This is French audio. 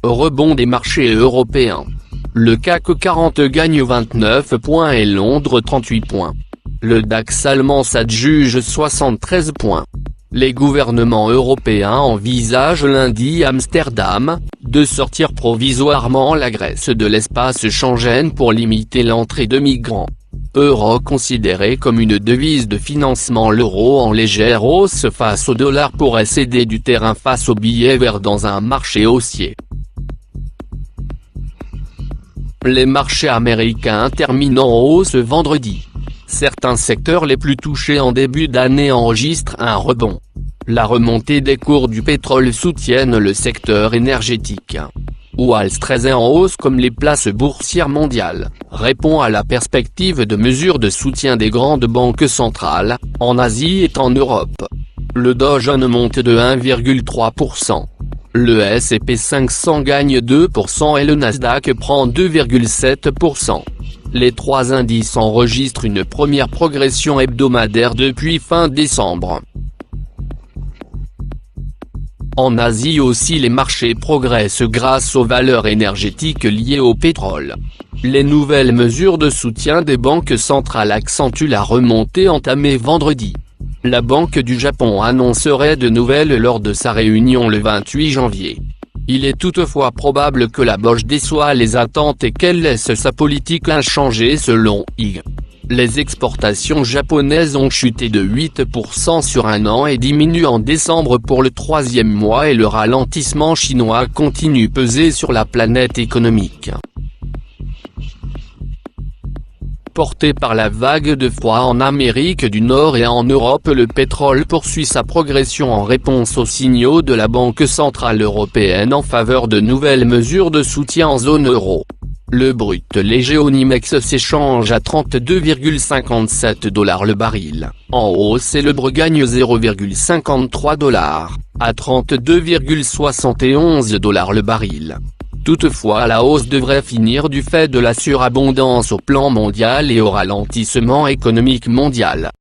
Rebond des marchés européens. Le CAC 40 gagne 29 points et Londres 38 points. Le DAX allemand s'adjuge 73 points. Les gouvernements européens envisagent lundi Amsterdam, de sortir provisoirement la Grèce de l'espace Schengen pour limiter l'entrée de migrants. Euro considéré comme une devise de financement, l'euro en légère hausse face au dollar pourrait céder du terrain face au billet vert dans un marché haussier. Les marchés américains terminent en hausse vendredi. Certains secteurs les plus touchés en début d'année enregistrent un rebond. La remontée des cours du pétrole soutiennent le secteur énergétique. Wall Street est en hausse comme les places boursières mondiales, répond à la perspective de mesures de soutien des grandes banques centrales, en Asie et en Europe. Le Dow Jones monte de 1,3%. Le S&P 500 gagne 2% et le Nasdaq prend 2,7%. Les trois indices enregistrent une première progression hebdomadaire depuis fin décembre. En Asie aussi, les marchés progressent grâce aux valeurs énergétiques liées au pétrole. Les nouvelles mesures de soutien des banques centrales accentuent la remontée entamée vendredi. La Banque du Japon annoncerait de nouvelles lors de sa réunion le 28 janvier. Il est toutefois probable que la BOJ déçoive les attentes et qu'elle laisse sa politique inchangée selon IG. Les exportations japonaises ont chuté de 8% sur un an et diminuent en décembre pour le troisième mois, et le ralentissement chinois continue peser sur la planète économique. Porté par la vague de froid en Amérique du Nord et en Europe, le pétrole poursuit sa progression en réponse aux signaux de la Banque centrale européenne en faveur de nouvelles mesures de soutien en zone euro. Le brut léger au NYMEX s'échange à 32,57 $ le baril, en hausse, et le Brent gagne 0,53 $, à 32,71 $ le baril. Toutefois, la hausse devrait finir du fait de la surabondance au plan mondial et au ralentissement économique mondial.